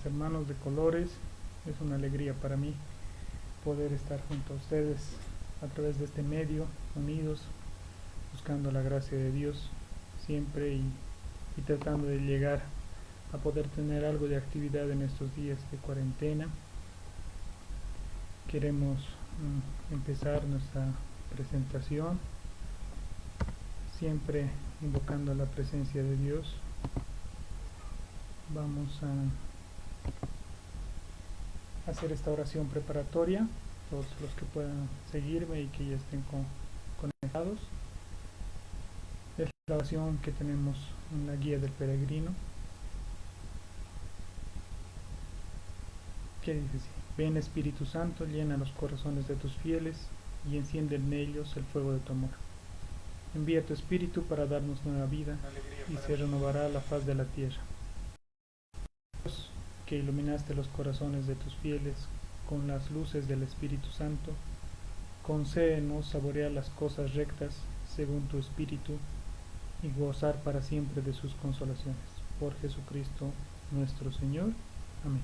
hermanos de colores. Es una alegría para mí poder estar junto a ustedes a través de este medio, unidos, buscando la gracia de Dios siempre y tratando de llegar a poder tener algo de actividad en estos días de cuarentena. Queremos empezar nuestra presentación siempre invocando la presencia de Dios. Vamos a hacer esta oración preparatoria, todos los que puedan seguirme y que ya estén conectados. Es la oración que tenemos en la guía del peregrino, que dice así: ven Espíritu Santo, llena los corazones de tus fieles y enciende en ellos el fuego de tu amor. Envía tu Espíritu para darnos nueva vida y se renovará la faz de la tierra. Dios, que iluminaste los corazones de tus fieles con las luces del Espíritu Santo, concédenos saborear las cosas rectas según tu Espíritu y gozar para siempre de sus consolaciones. Por Jesucristo nuestro Señor. Amén.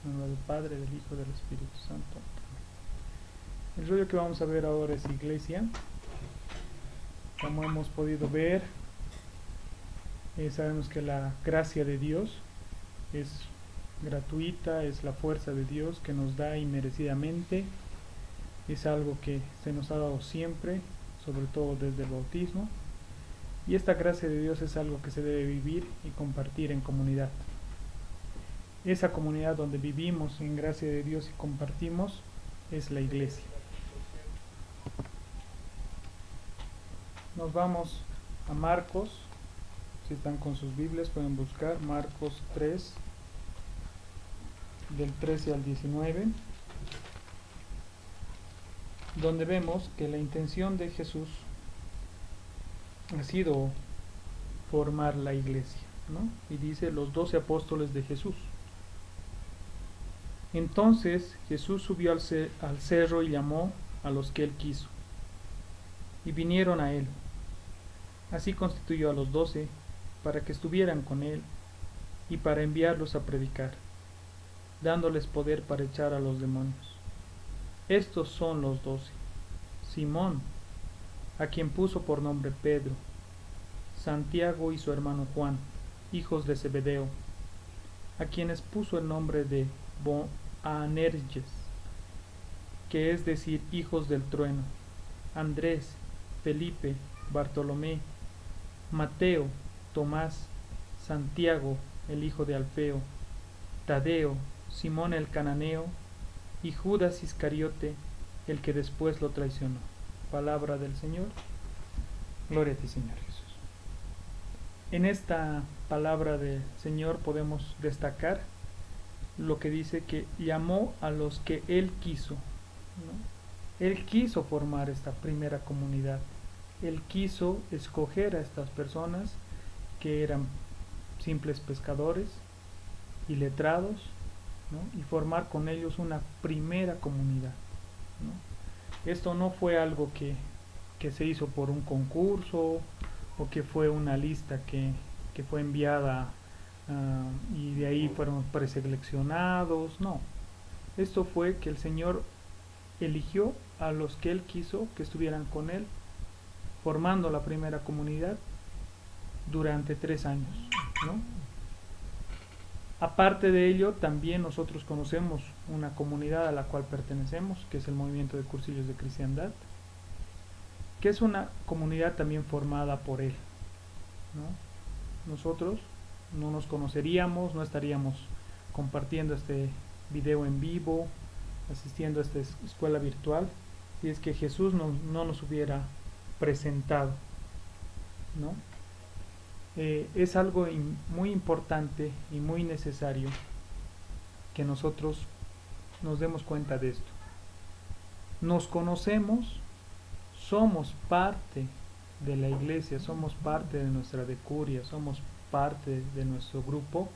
En nombre del Padre, del Hijo y del Espíritu Santo. Amén. El rollo que vamos a ver ahora es iglesia. Como hemos podido ver, sabemos que la gracia de Dios es gratuita, es la fuerza de Dios que nos da inmerecidamente, es algo que se nos ha dado siempre, sobre todo desde el bautismo, y esta gracia de Dios es algo que se debe vivir y compartir en comunidad. Esa comunidad donde vivimos en gracia de Dios y compartimos es la iglesia. Nos vamos a Marcos. Si están con sus Biblias pueden buscar Marcos 3 del 13 al 19, donde vemos que la intención de Jesús ha sido formar la iglesia, ¿no? Y dice los 12 apóstoles de Jesús. Entonces Jesús subió al cerro y llamó a los que él quiso, y vinieron a él. Así constituyó a los 12 para que estuvieran con él y para enviarlos a predicar, dándoles poder para echar a los demonios. Estos son los 12: Simón, a quien puso por nombre Pedro; Santiago y su hermano Juan, hijos de Zebedeo, a quienes puso el nombre de Boanerges, que es decir, hijos del trueno; Andrés, Felipe, Bartolomé, Mateo, Tomás, Santiago, el hijo de Alfeo, Tadeo, Simón el cananeo y Judas Iscariote, el que después lo traicionó. Palabra del Señor. Gloria a ti, Señor Jesús. En esta palabra del Señor podemos destacar lo que dice que llamó a los que Él quiso, ¿no? Él quiso formar esta primera comunidad. Él quiso escoger a estas personas que eran simples pescadores y letrados, ¿no? Y formar con ellos una primera comunidad, ¿no? Esto no fue algo que se hizo por un concurso o que fue una lista que fue enviada y de ahí fueron preseleccionados. No, esto fue que el Señor eligió a los que Él quiso que estuvieran con Él, formando la primera comunidad durante 3 años, ¿no? Aparte de ello, también nosotros conocemos una comunidad a la cual pertenecemos, que es el Movimiento de Cursillos de Cristiandad, que es una comunidad también formada por Él, ¿no? Nosotros no nos conoceríamos, no estaríamos compartiendo este video en vivo, asistiendo a esta escuela virtual, si es que Jesús no nos hubiera presentado, ¿no? Es algo muy importante y muy necesario que nosotros nos demos cuenta de esto. Nos conocemos, somos parte de la iglesia, somos parte de nuestra decuria, somos parte de nuestro grupo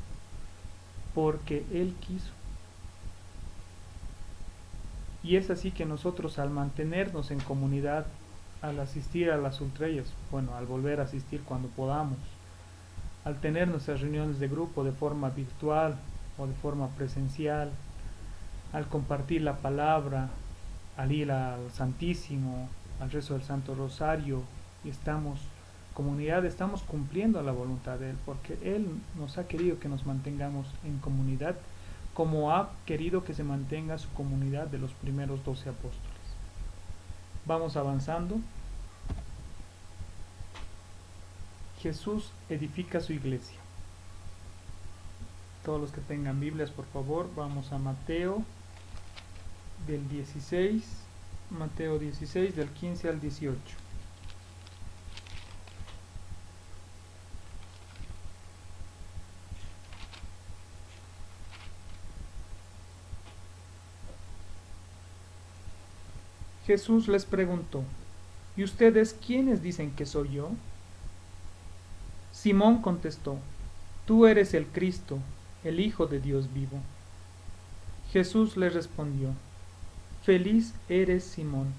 porque Él quiso. Y es así que nosotros, al mantenernos en comunidad, al asistir a las ultrellas, bueno, al volver a asistir cuando podamos, al tener nuestras reuniones de grupo de forma virtual o de forma presencial, al compartir la palabra, al ir al Santísimo, al rezo del Santo Rosario, y comunidad, estamos cumpliendo la voluntad de Él, porque Él nos ha querido que nos mantengamos en comunidad, como ha querido que se mantenga su comunidad de los primeros 12 apóstoles. Vamos avanzando. Jesús edifica su iglesia. Todos los que tengan Biblias, por favor, vamos a Mateo del 16, Mateo 16 del 15 al 18. Jesús les preguntó: ¿Y ustedes quiénes dicen que soy yo? Simón contestó: Tú eres el Cristo, el Hijo de Dios vivo. Jesús le respondió: Feliz eres, Simón,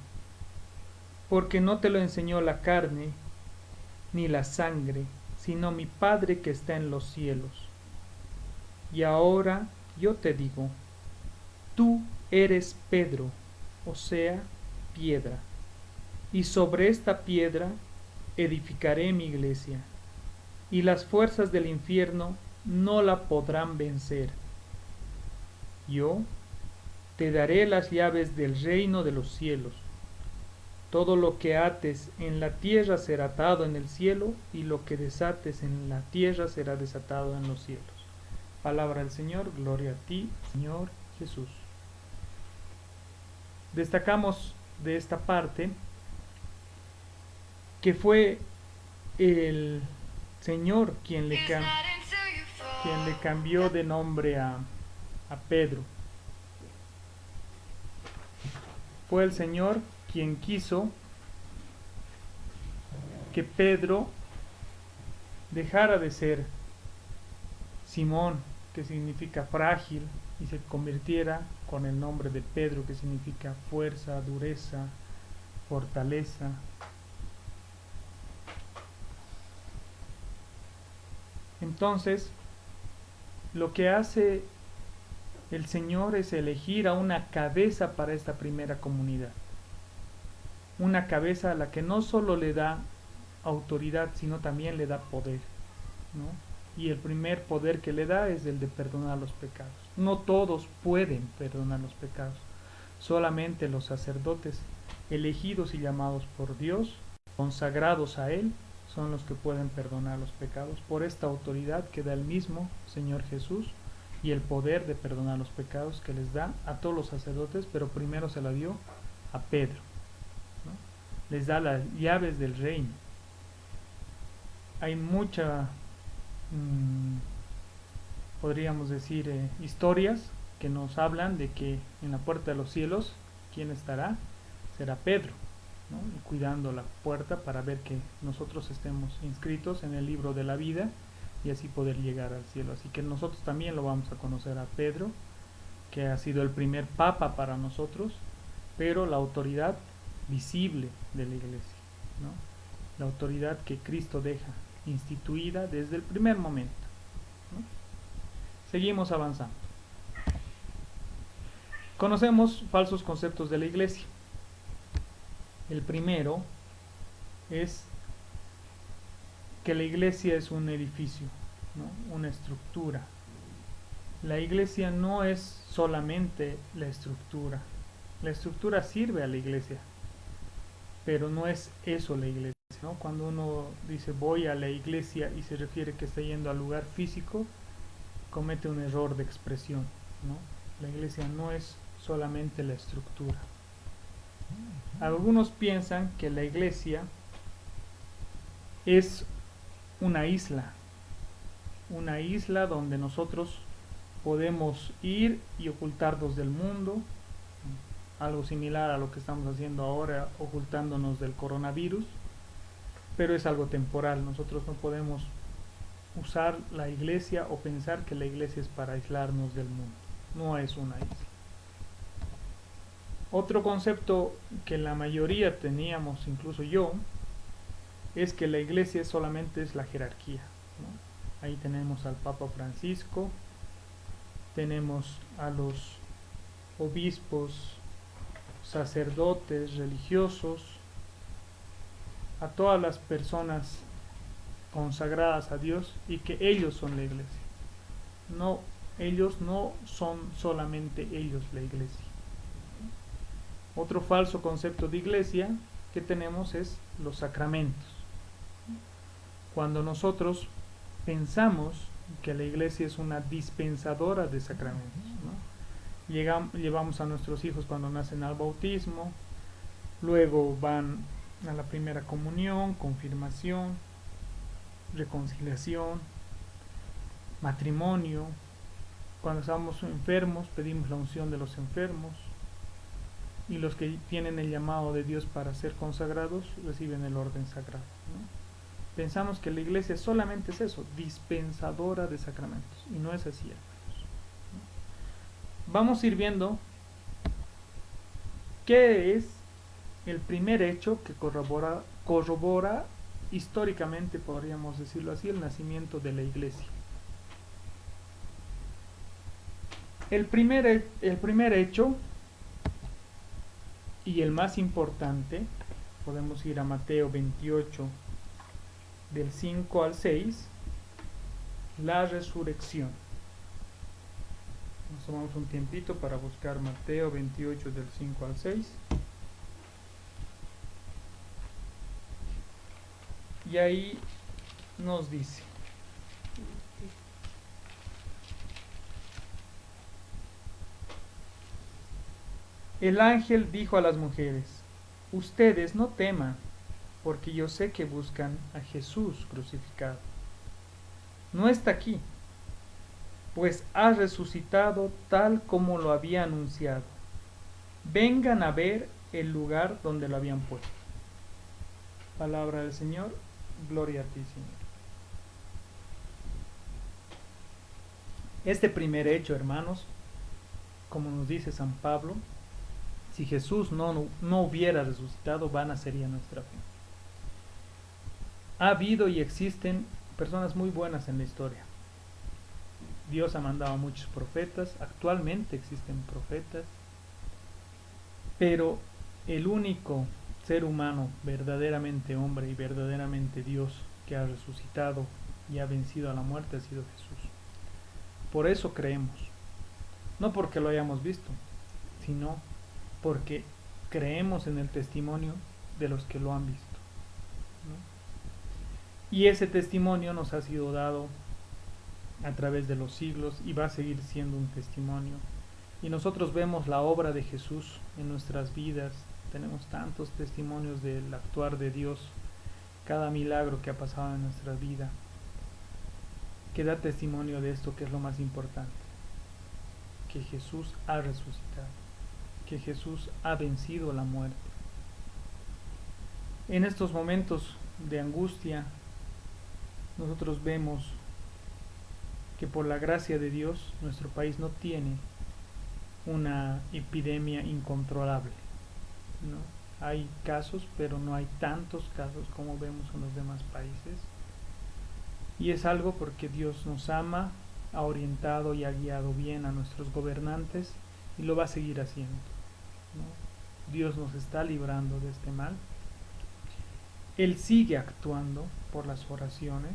porque no te lo enseñó la carne ni la sangre, sino mi Padre que está en los cielos. Y ahora yo te digo: tú eres Pedro, o sea, piedra, y sobre esta piedra edificaré mi iglesia, y las fuerzas del infierno no la podrán vencer. Yo te daré las llaves del reino de los cielos. Todo lo que ates en la tierra será atado en el cielo, y lo que desates en la tierra será desatado en los cielos. Palabra del Señor, gloria a ti, Señor Jesús. Destacamos de esta parte que fue el Señor quien le cambió de nombre a Pedro. Fue el Señor quien quiso que Pedro dejara de ser Simón, que significa frágil, y se convirtiera con el nombre de Pedro, que significa fuerza, dureza, fortaleza. Entonces, lo que hace el Señor es elegir a una cabeza para esta primera comunidad. Una cabeza a la que no solo le da autoridad, sino también le da poder, ¿no? Y el primer poder que le da es el de perdonar los pecados. No todos pueden perdonar los pecados. Solamente los sacerdotes elegidos y llamados por Dios, consagrados a Él, son los que pueden perdonar los pecados por esta autoridad que da el mismo Señor Jesús, y el poder de perdonar los pecados que les da a todos los sacerdotes, pero primero se la dio a Pedro, ¿no? Les da las llaves del reino. Hay mucha, podríamos decir, historias que nos hablan de que en la puerta de los cielos, ¿quién estará? Será Pedro, ¿no? Y cuidando la puerta para ver que nosotros estemos inscritos en el libro de la vida y así poder llegar al cielo. Así que nosotros también lo vamos a conocer a Pedro, que ha sido el primer papa para nosotros, pero la autoridad visible de la iglesia, ¿no? La autoridad que Cristo deja instituida desde el primer momento, ¿no? Seguimos avanzando. Conocemos falsos conceptos de la iglesia. El primero es que la iglesia es un edificio, ¿no? Una estructura. La iglesia no es solamente la estructura. La estructura sirve a la iglesia, pero no es eso la iglesia, ¿no? Cuando uno dice voy a la iglesia y se refiere que está yendo al lugar físico, comete un error de expresión, ¿no? La iglesia no es solamente la estructura. Algunos piensan que la iglesia es una isla donde nosotros podemos ir y ocultarnos del mundo, algo similar a lo que estamos haciendo ahora, ocultándonos del coronavirus, pero es algo temporal. Nosotros no podemos usar la iglesia o pensar que la iglesia es para aislarnos del mundo. No es una isla. Otro concepto que la mayoría teníamos, incluso yo, es que la iglesia solamente es la jerarquía, ¿no? Ahí tenemos al Papa Francisco, tenemos a los obispos, sacerdotes, religiosos, a todas las personas consagradas a Dios y que ellos son la iglesia. No, ellos no son solamente ellos la iglesia. Otro falso concepto de iglesia que tenemos es los sacramentos. Cuando nosotros pensamos que la iglesia es una dispensadora de sacramentos, ¿no? Llevamos a nuestros hijos cuando nacen al bautismo, luego van a la primera comunión, confirmación, reconciliación, matrimonio. Cuando estamos enfermos pedimos la unción de los enfermos, y los que tienen el llamado de Dios para ser consagrados reciben el orden sagrado, ¿no? Pensamos que la iglesia solamente es eso, dispensadora de sacramentos, y no es así, hermanos. Vamos a ir viendo qué es el primer hecho que corrobora históricamente, podríamos decirlo así, el nacimiento de la iglesia. El primer hecho y el más importante, podemos ir a Mateo 28, del 5 al 6, la resurrección. Nos tomamos un tiempito para buscar Mateo 28, del 5 al 6. Y ahí nos dice: el ángel dijo a las mujeres: ustedes no teman, porque yo sé que buscan a Jesús crucificado. No está aquí, pues ha resucitado tal como lo había anunciado. Vengan a ver el lugar donde lo habían puesto. Palabra del Señor, gloria a ti, Señor. Este primer hecho, hermanos, como nos dice San Pablo, si Jesús no hubiera resucitado, vana sería nuestra fe. Ha habido y existen personas muy buenas en la historia. Dios ha mandado a muchos profetas, actualmente existen profetas, pero el único ser humano verdaderamente hombre y verdaderamente Dios que ha resucitado y ha vencido a la muerte ha sido Jesús. Por eso creemos, no porque lo hayamos visto, sino porque creemos en el testimonio de los que lo han visto, ¿no? Y ese testimonio nos ha sido dado a través de los siglos y va a seguir siendo un testimonio. Y nosotros vemos la obra de Jesús en nuestras vidas. Tenemos tantos testimonios del actuar de Dios, cada milagro que ha pasado en nuestra vida, que da testimonio de esto, que es lo más importante, que Jesús ha resucitado, que Jesús ha vencido la muerte. En estos momentos de angustia, nosotros vemos que por la gracia de Dios nuestro país no tiene una epidemia incontrolable, ¿no? Hay casos, pero no hay tantos casos como vemos en los demás países. Y es algo porque Dios nos ama, ha orientado y ha guiado bien a nuestros gobernantes y lo va a seguir haciendo, ¿no? Dios nos está librando de este mal. Él sigue actuando por las oraciones.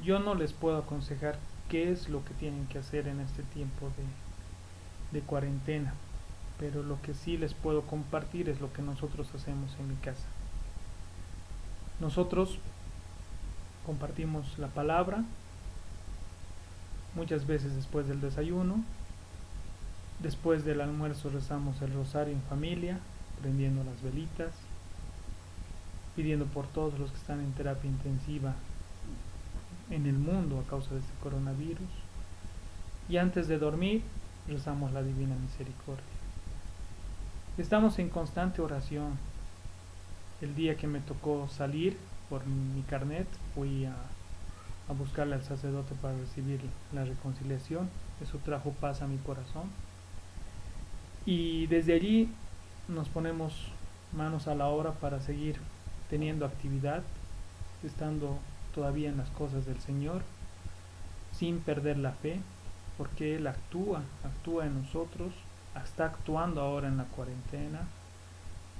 Yo no les puedo aconsejar qué es lo que tienen que hacer en este tiempo de cuarentena, pero lo que sí les puedo compartir es lo que nosotros hacemos en mi casa. Nosotros compartimos la palabra, muchas veces después del desayuno. Después del almuerzo rezamos el rosario en familia, prendiendo las velitas, pidiendo por todos los que están en terapia intensiva en el mundo a causa de este coronavirus. Y antes de dormir rezamos la Divina Misericordia. Estamos en constante oración. El día que me tocó salir por mi carnet, fui a buscarle al sacerdote para recibir la reconciliación. Eso trajo paz a mi corazón. Y desde allí nos ponemos manos a la obra para seguir teniendo actividad, estando todavía en las cosas del Señor, sin perder la fe. porque Él actúa en nosotros, está actuando ahora en la cuarentena.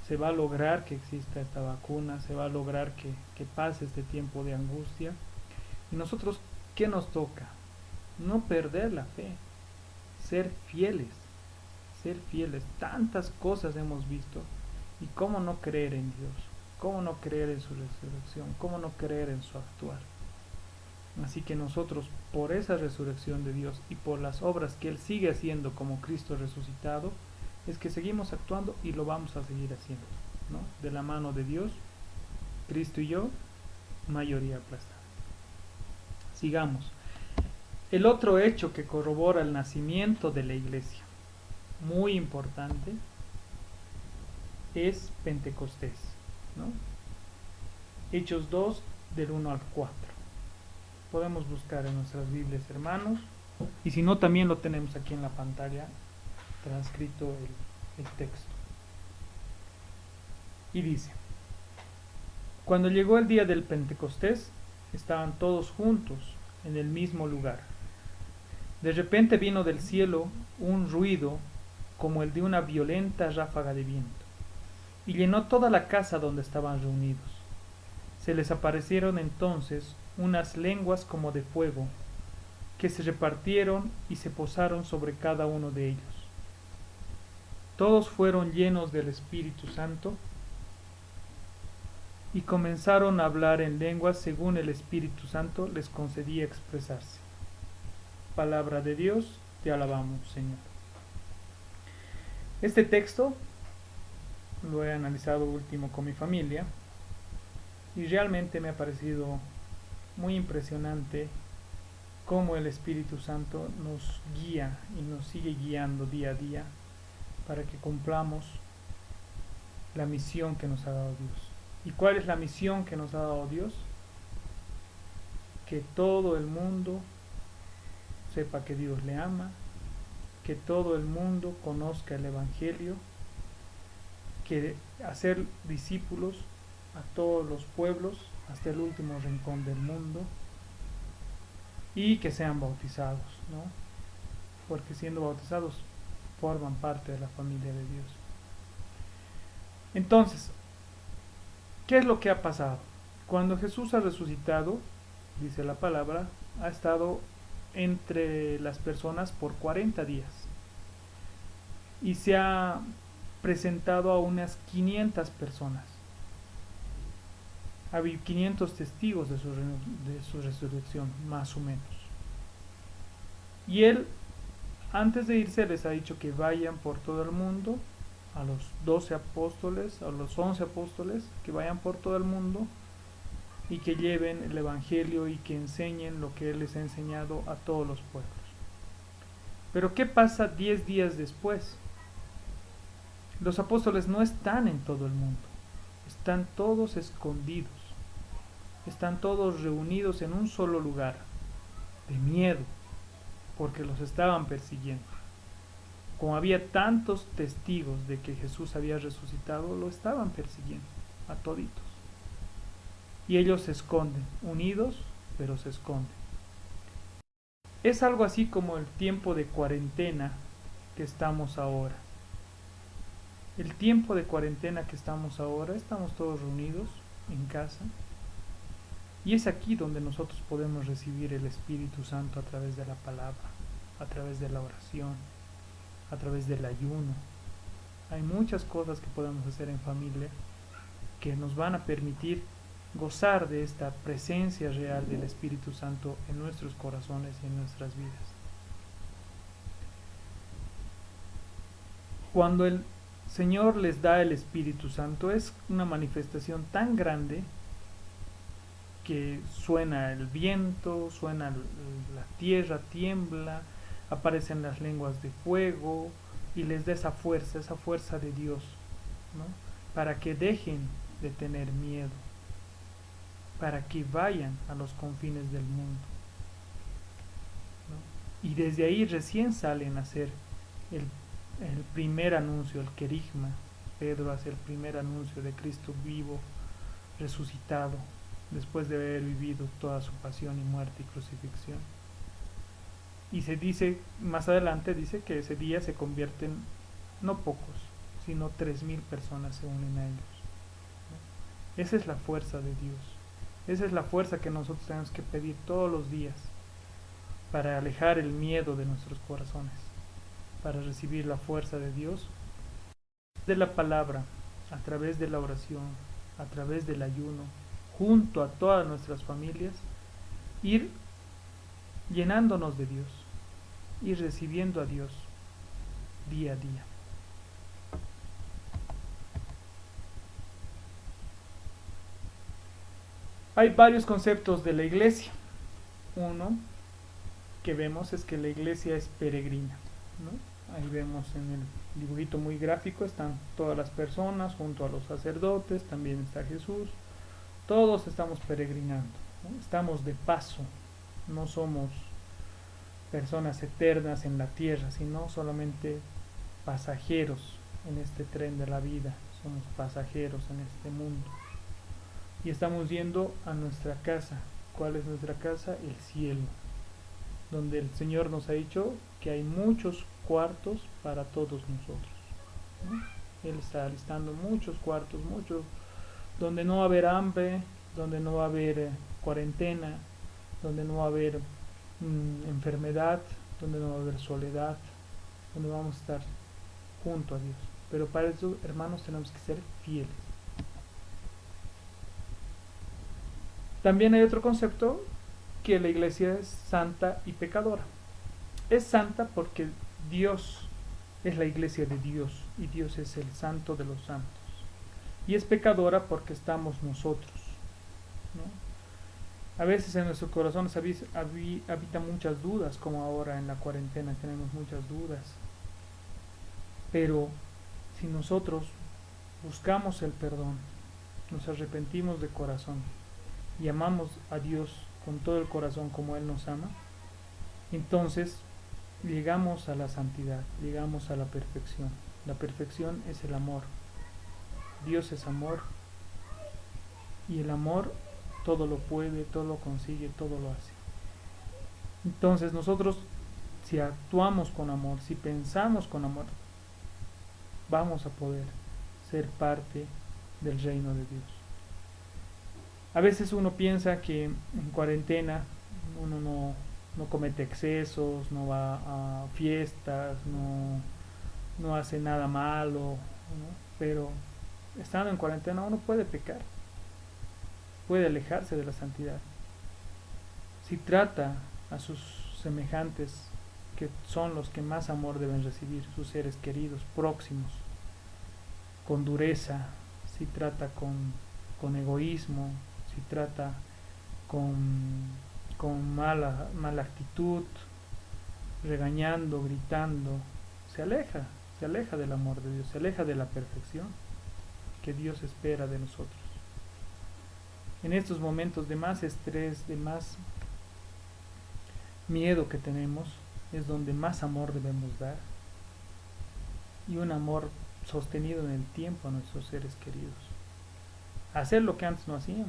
Se va a lograr que exista esta vacuna, se va a lograr que pase este tiempo de angustia. Y nosotros, ¿qué nos toca? No perder la fe, ser fieles, ser fieles. Tantas cosas hemos visto, y cómo no creer en Dios, cómo no creer en su resurrección, cómo no creer en su actuar. Así que nosotros, por esa resurrección de Dios y por las obras que Él sigue haciendo como Cristo resucitado, es que seguimos actuando y lo vamos a seguir haciendo, ¿no? De la mano de Dios, Cristo y yo, mayoría aplastada. Sigamos. El otro hecho que corrobora el nacimiento de la iglesia, muy importante, es Pentecostés, ¿no? Hechos 2, del 1 al 4. Podemos buscar en nuestras Biblias, hermanos, y si no, también lo tenemos aquí en la pantalla, transcrito el texto. Y dice: cuando llegó el día del Pentecostés, estaban todos juntos en el mismo lugar. De repente vino del cielo un ruido como el de una violenta ráfaga de viento, y llenó toda la casa donde estaban reunidos. Se les aparecieron entonces unas lenguas como de fuego, que se repartieron y se posaron sobre cada uno de ellos. Todos fueron llenos del Espíritu Santo y comenzaron a hablar en lenguas según el Espíritu Santo les concedía expresarse. Palabra de Dios, te alabamos, Señor. Este texto lo he analizado último con mi familia y realmente me ha parecido muy impresionante cómo el Espíritu Santo nos guía y nos sigue guiando día a día para que cumplamos la misión que nos ha dado Dios. ¿Y cuál es la misión que nos ha dado Dios? Que todo el mundo sepa que Dios le ama, que todo el mundo conozca el Evangelio, que hacer discípulos a todos los pueblos hasta el último rincón del mundo, y que sean bautizados, ¿no? Porque siendo bautizados forman parte de la familia de Dios. Entonces, ¿qué es lo que ha pasado? Cuando Jesús ha resucitado, dice la palabra, ha estado entre las personas por 40 días y se ha presentado a unas 500 personas. Había 500 testigos de su resurrección, más o menos. Y Él, antes de irse, les ha dicho que vayan por todo el mundo, a los 12 apóstoles, a los 11 apóstoles, que vayan por todo el mundo y que lleven el Evangelio y que enseñen lo que Él les ha enseñado a todos los pueblos. Pero ¿qué pasa 10 días después? Los apóstoles no están en todo el mundo, están todos escondidos, están todos reunidos en un solo lugar, de miedo, porque los estaban persiguiendo. Como había tantos testigos de que Jesús había resucitado, lo estaban persiguiendo a toditos. Y ellos se esconden, unidos, pero se esconden. Es algo así como el tiempo de cuarentena que estamos ahora. El tiempo de cuarentena que estamos ahora, estamos todos reunidos en casa. Y es aquí donde nosotros podemos recibir el Espíritu Santo a través de la palabra, a través de la oración, a través del ayuno. Hay muchas cosas que podemos hacer en familia que nos van a permitir gozar de esta presencia real del Espíritu Santo en nuestros corazones y en nuestras vidas. Cuando el Señor les da el Espíritu Santo, es una manifestación tan grande que suena el viento, suena la tierra, tiembla, aparecen las lenguas de fuego y les da esa fuerza de Dios, ¿no? Para que dejen de tener miedo, para que vayan a los confines del mundo, ¿no? Y desde ahí recién salen a hacer el primer anuncio, el querigma. Pedro hace el primer anuncio de Cristo vivo, resucitado, después de haber vivido toda su pasión y muerte y crucifixión. Y se dice, más adelante dice que ese día se convierten no pocos, sino 3.000 personas se unen a ellos, ¿no? Esa es la fuerza de Dios. Esa es la fuerza que nosotros tenemos que pedir todos los días para alejar el miedo de nuestros corazones, para recibir la fuerza de Dios, de la palabra, a través de la oración, a través del ayuno, junto a todas nuestras familias, ir llenándonos de Dios, ir recibiendo a Dios día a día. Hay varios conceptos de la iglesia. Uno que vemos es que la iglesia es peregrina, ¿no? Ahí vemos en el dibujito muy gráfico, están todas las personas junto a los sacerdotes, también está Jesús. Todos estamos peregrinando, ¿no? Estamos de paso, no somos personas eternas en la tierra, sino solamente pasajeros en este tren de la vida, somos pasajeros en este mundo. Y estamos yendo a nuestra casa. ¿Cuál es nuestra casa? El cielo, donde el Señor nos ha dicho que hay muchos cuartos para todos nosotros, ¿no? Él está alistando muchos cuartos, muchos, donde no va a haber hambre, donde no va a haber cuarentena, donde no va a haber enfermedad, donde no va a haber soledad, donde vamos a estar junto a Dios. Pero para eso, hermanos, tenemos que ser fieles. También hay otro concepto, que la iglesia es santa y pecadora. Es santa porque Dios es la iglesia de Dios y Dios es el santo de los santos. Y es pecadora porque estamos nosotros, ¿no? A veces en nuestros corazones habitan muchas dudas, como ahora en la cuarentena tenemos muchas dudas. Pero si nosotros buscamos el perdón, nos arrepentimos de corazón y amamos a Dios con todo el corazón como Él nos ama, entonces llegamos a la santidad, llegamos a la perfección. La perfección es el amor. Dios es amor y el amor todo lo puede, todo lo consigue, todo lo hace. Entonces nosotros, si actuamos con amor, si pensamos con amor, vamos a poder ser parte del reino de Dios. A veces uno piensa que en cuarentena uno no comete excesos, no va a fiestas, no hace nada malo, ¿no? Pero estando en cuarentena uno puede pecar, puede alejarse de la santidad. Si trata a sus semejantes, que son los que más amor deben recibir, sus seres queridos, próximos, con dureza, si trata con egoísmo, si trata con mala actitud, regañando, gritando, se aleja del amor de Dios, se aleja de la perfección que Dios espera de nosotros. En estos momentos de más estrés, de más miedo que tenemos, es donde más amor debemos dar, y un amor sostenido en el tiempo a nuestros seres queridos. Hacer lo que antes no hacíamos,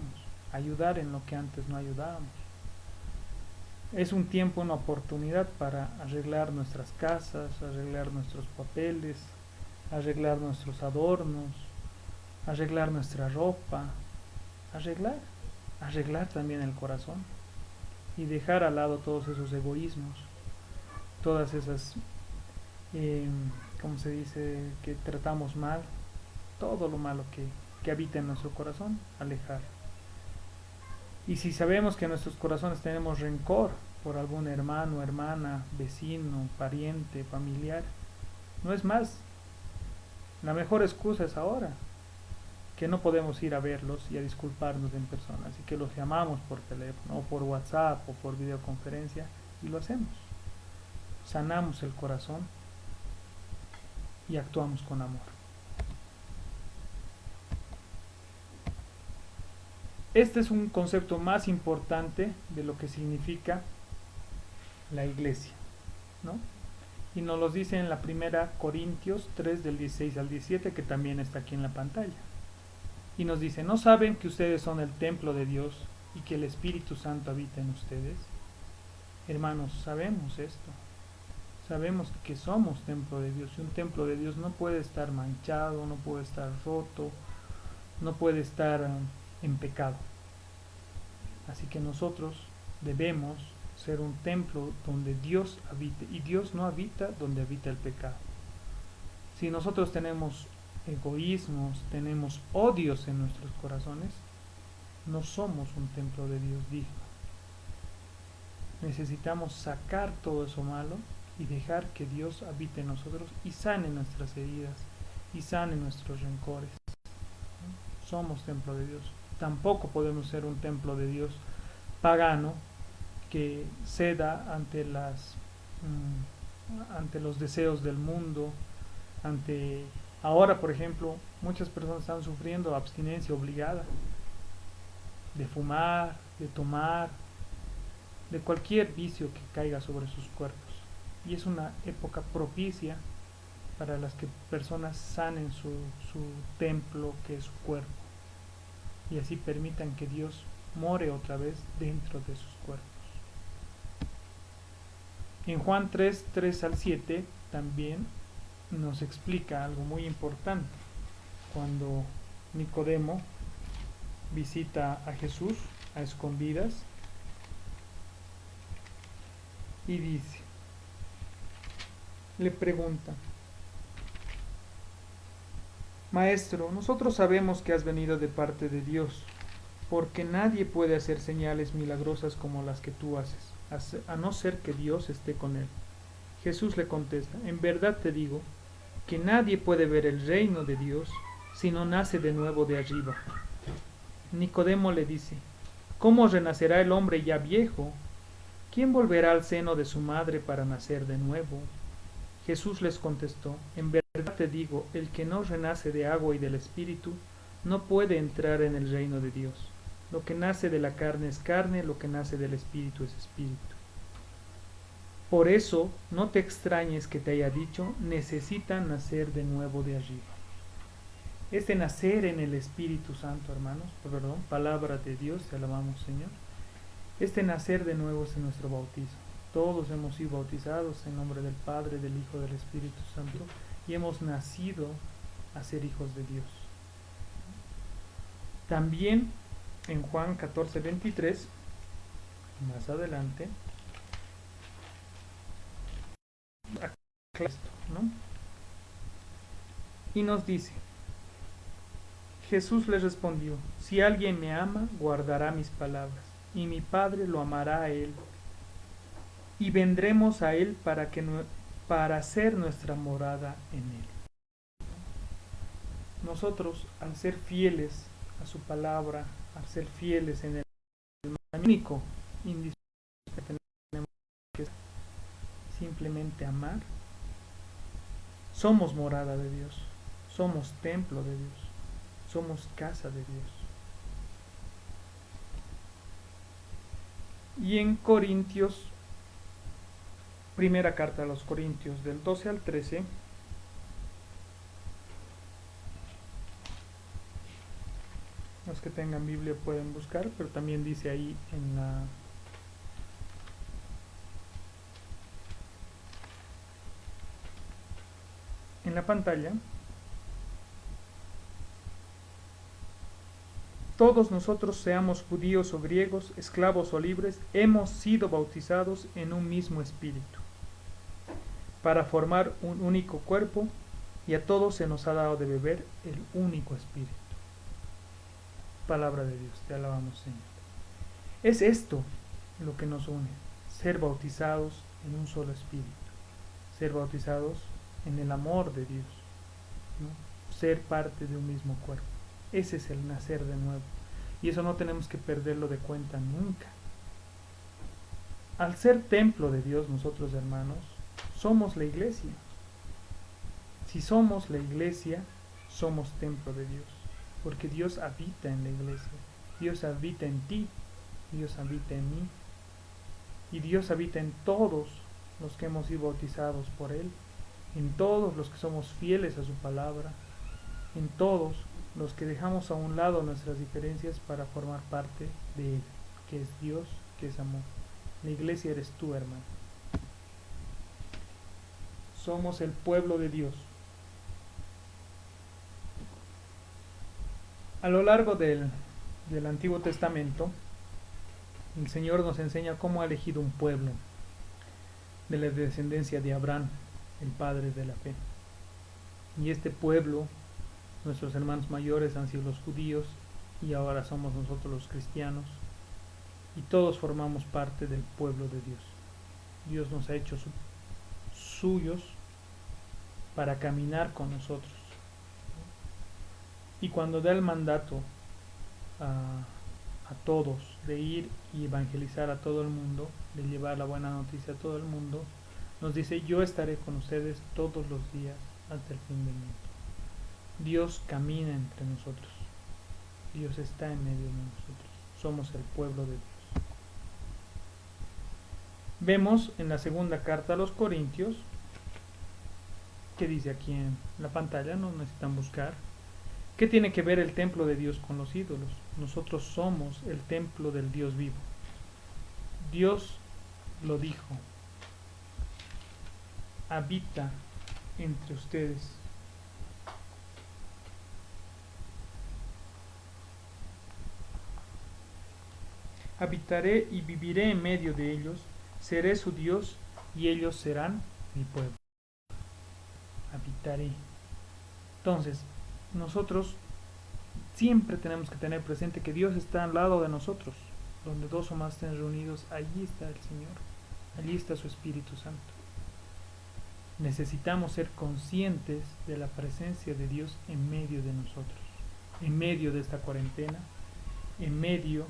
ayudar en lo que antes no ayudábamos. Es un tiempo, una oportunidad para arreglar nuestras casas, arreglar nuestros papeles, arreglar nuestros adornos, arreglar nuestra ropa, arreglar también el corazón y dejar al lado todos esos egoísmos, todas esas, como se dice, que tratamos mal, todo lo malo que habita en nuestro corazón, alejar. Y si sabemos que en nuestros corazones tenemos rencor por algún hermano, hermana, vecino, pariente, familiar, no es más. La mejor excusa es ahora, que no podemos ir a verlos y a disculparnos en persona, así que los llamamos por teléfono o por WhatsApp o por videoconferencia y lo hacemos. Sanamos el corazón y actuamos con amor. Este es un concepto más importante de lo que significa la iglesia, ¿no? Y nos lo dice en la primera Corintios 3 del 16 al 17, que también está aquí en la pantalla. Y nos dice, ¿no saben que ustedes son el templo de Dios y que el Espíritu Santo habita en ustedes? Hermanos, sabemos esto. Sabemos que somos templo de Dios y un templo de Dios no puede estar manchado, no puede estar roto, no puede estar en pecado. Así que nosotros debemos ser un templo donde Dios habite, y Dios no habita donde habita el pecado. Si nosotros tenemos egoísmos, tenemos odios en nuestros corazones, no somos un templo de Dios digno. Necesitamos sacar todo eso malo y dejar que Dios habite en nosotros y sane nuestras heridas y sane nuestros rencores. Somos templo de Dios. Tampoco podemos ser un templo de Dios pagano que ceda ante los deseos del mundo, ante ahora, por ejemplo, muchas personas están sufriendo abstinencia obligada de fumar, de tomar, de cualquier vicio que caiga sobre sus cuerpos. Y es una época propicia para las que personas sanen su templo, que es su cuerpo, y así permitan que Dios more otra vez dentro de sus cuerpos. En Juan 3 al 7 también nos explica algo muy importante. Cuando Nicodemo visita a Jesús a escondidas y le pregunta: Maestro, nosotros sabemos que has venido de parte de Dios, porque nadie puede hacer señales milagrosas como las que tú haces, a no ser que Dios esté con él. Jesús le contesta: En verdad te digo que nadie puede ver el reino de Dios si no nace de nuevo de arriba. Nicodemo le dice: ¿Cómo renacerá el hombre ya viejo? ¿Quién volverá al seno de su madre para nacer de nuevo? Jesús les contestó: En verdad te digo, el que no renace de agua y del Espíritu no puede entrar en el reino de Dios. Lo que nace de la carne es carne, lo que nace del Espíritu es Espíritu. Por eso no te extrañes que te haya dicho: necesitan nacer de nuevo de arriba. Este nacer en el Espíritu Santo, hermanos, palabra de Dios, te alabamos, Señor. Este nacer de nuevo es en nuestro bautizo. Todos hemos sido bautizados en nombre del Padre, del Hijo y del Espíritu Santo, y hemos nacido a ser hijos de Dios. También en Juan 14:23, más adelante, esto, ¿no? Y nos dice: Jesús les respondió: Si alguien me ama, guardará mis palabras, y mi Padre lo amará a él, y vendremos a él para hacer nuestra morada en él. Nosotros, al ser fieles a su palabra, al ser fieles en el único indispensable que tenemos, que es simplemente amar, somos morada de Dios, somos templo de Dios, somos casa de Dios. Y en Corintios, primera carta a los Corintios, del 12 al 13, los que tengan Biblia pueden buscar, pero también dice ahí en la pantalla: todos nosotros, seamos judíos o griegos, esclavos o libres, hemos sido bautizados en un mismo espíritu, para formar un único cuerpo, y a todos se nos ha dado de beber el único espíritu. Palabra de Dios, te alabamos, Señor. Es esto lo que nos une: ser bautizados en un solo espíritu, ser bautizados en el amor de Dios, ¿no? Ser parte de un mismo cuerpo. Ese es el nacer de nuevo, y eso no tenemos que perderlo de cuenta nunca. Al ser templo de Dios, nosotros, hermanos, somos la iglesia. Si somos la iglesia, somos templo de Dios, porque Dios habita en la iglesia, Dios habita en ti, Dios habita en mí, y Dios habita en todos los que hemos sido bautizados por Él, en todos los que somos fieles a su palabra, en todos los que dejamos a un lado nuestras diferencias para formar parte de Él, que es Dios, que es amor. La iglesia eres tú, hermano. Somos el pueblo de Dios. A lo largo del Antiguo Testamento, el Señor nos enseña cómo ha elegido un pueblo de la descendencia de Abraham, el padre de la fe. Y este pueblo, nuestros hermanos mayores han sido los judíos y ahora somos nosotros los cristianos. Y todos formamos parte del pueblo de Dios. Dios nos ha hecho suyos para caminar con nosotros. Y cuando da el mandato a todos de ir y evangelizar a todo el mundo, de llevar la buena noticia a todo el mundo, nos dice: yo estaré con ustedes todos los días hasta el fin del mundo. Dios camina entre nosotros. Dios está en medio de nosotros. Somos el pueblo de Dios. Vemos en la segunda carta a los Corintios, que dice aquí en la pantalla, no necesitan buscar, ¿qué tiene que ver el templo de Dios con los ídolos? Nosotros somos el templo del Dios vivo. Dios lo dijo: habita entre ustedes. Habitaré y viviré en medio de ellos, seré su Dios y ellos serán mi pueblo. Habitaré. Entonces, nosotros siempre tenemos que tener presente que Dios está al lado de nosotros. Donde dos o más estén reunidos, allí está el Señor. Allí está su Espíritu Santo. Necesitamos ser conscientes de la presencia de Dios en medio de nosotros, en medio de esta cuarentena, en medio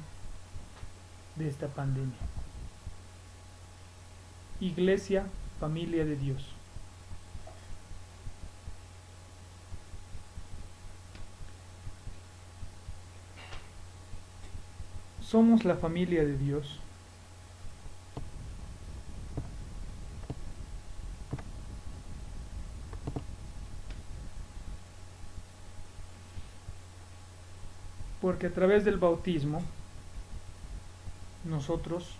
de esta pandemia. Iglesia, familia de Dios. Somos la familia de Dios porque a través del bautismo nosotros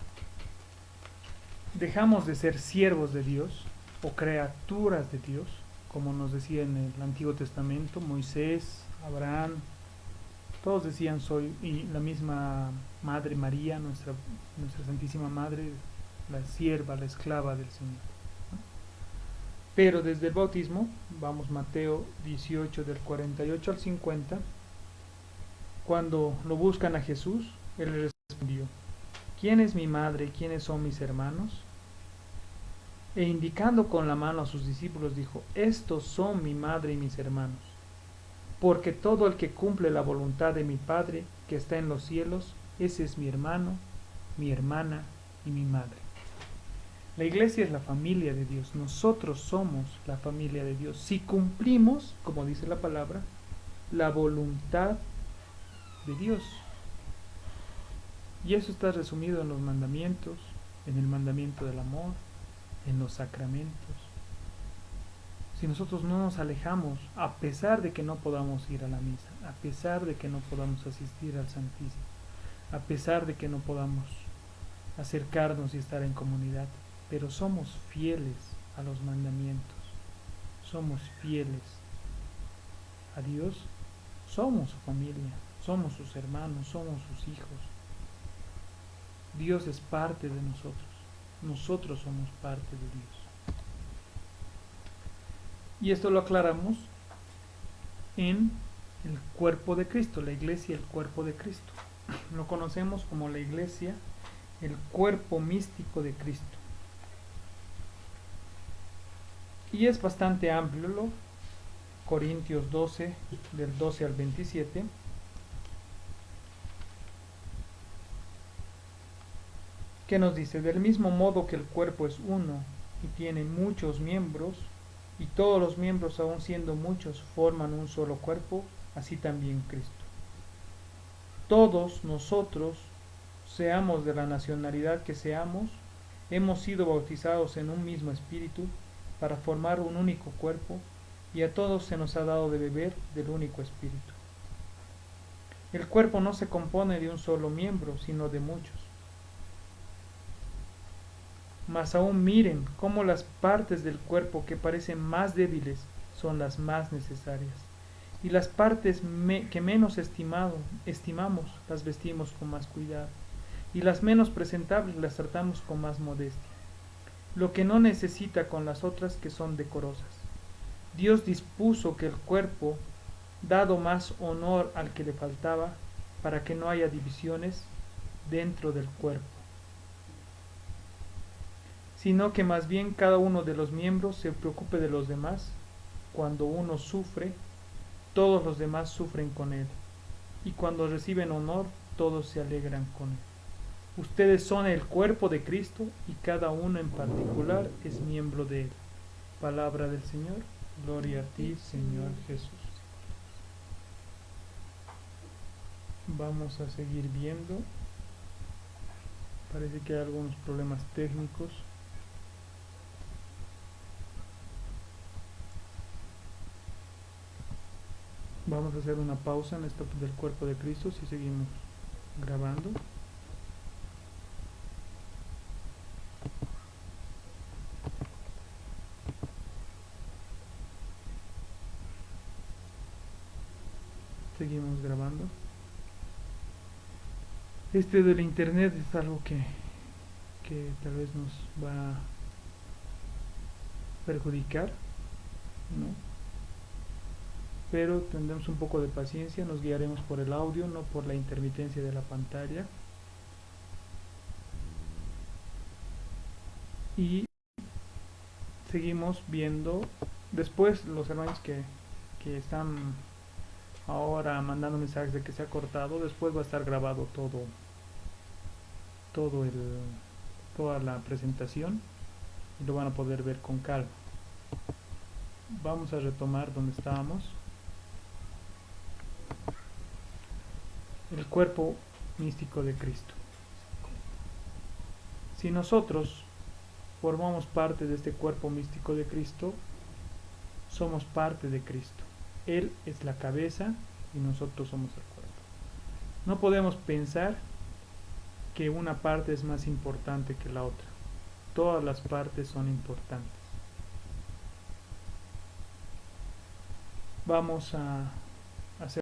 dejamos de ser siervos de Dios o criaturas de Dios, como nos decía en el Antiguo Testamento, Moisés, Abraham, todos decían soy, y la misma Madre María, nuestra Santísima Madre, la sierva, la esclava del Señor. Pero desde el bautismo, vamos Mateo 18 del 48 al 50, cuando lo buscan a Jesús, Él les respondió: ¿quién es mi madre y quiénes son mis hermanos? E indicando con la mano a sus discípulos dijo: estos son mi madre y mis hermanos. Porque todo el que cumple la voluntad de mi Padre que está en los cielos, ese es mi hermano, mi hermana y mi madre. La iglesia es la familia de Dios. Nosotros somos la familia de Dios. Si cumplimos, como dice la palabra, la voluntad de Dios. Y eso está resumido en los mandamientos, en el mandamiento del amor, en los sacramentos. Si nosotros no nos alejamos, a pesar de que no podamos ir a la misa, a pesar de que no podamos asistir al Santísimo, a pesar de que no podamos acercarnos y estar en comunidad, pero somos fieles a los mandamientos, somos fieles a Dios, somos su familia, somos sus hermanos, somos sus hijos. Dios es parte de nosotros somos parte de Dios. Y esto lo aclaramos en el cuerpo de Cristo, la iglesia, el cuerpo de Cristo. Lo conocemos como la iglesia, el cuerpo místico de Cristo. Y es bastante amplio, Corintios 12, del 12 al 27. Que nos dice: del mismo modo que el cuerpo es uno y tiene muchos miembros, y todos los miembros, aun siendo muchos, forman un solo cuerpo, así también Cristo. Todos nosotros, seamos de la nacionalidad que seamos, hemos sido bautizados en un mismo espíritu para formar un único cuerpo, y a todos se nos ha dado de beber del único espíritu. El cuerpo no se compone de un solo miembro, sino de muchos. Mas aún miren cómo las partes del cuerpo que parecen más débiles son las más necesarias, y las partes que menos estimamos las vestimos con más cuidado, y las menos presentables las tratamos con más modestia, lo que no necesita con las otras que son decorosas. Dios dispuso que el cuerpo, dado más honor al que le faltaba, para que no haya divisiones dentro del cuerpo, sino que más bien cada uno de los miembros se preocupe de los demás. Cuando uno sufre, todos los demás sufren con él, y cuando reciben honor, todos se alegran con él. Ustedes son el cuerpo de Cristo y cada uno en particular es miembro de él. Palabra del Señor. Gloria a ti, Señor Jesús. Vamos a seguir viendo. Parece que hay algunos problemas técnicos. Vamos a hacer una pausa en esto del cuerpo de Cristo si seguimos grabando. Seguimos grabando. Este del internet es algo que tal vez nos va a perjudicar, ¿no? Pero tendremos un poco de paciencia, nos guiaremos por el audio, no por la intermitencia de la pantalla. Y seguimos viendo, después los hermanos que están ahora mandando mensajes de que se ha cortado, después va a estar grabado toda la presentación y lo van a poder ver con calma. Vamos a retomar donde estábamos. El cuerpo místico de Cristo. Si nosotros formamos parte de este cuerpo místico de Cristo, somos parte de Cristo. Él es la cabeza y nosotros somos el cuerpo. No podemos pensar que una parte es más importante que la otra. Todas las partes son importantes. Vamos a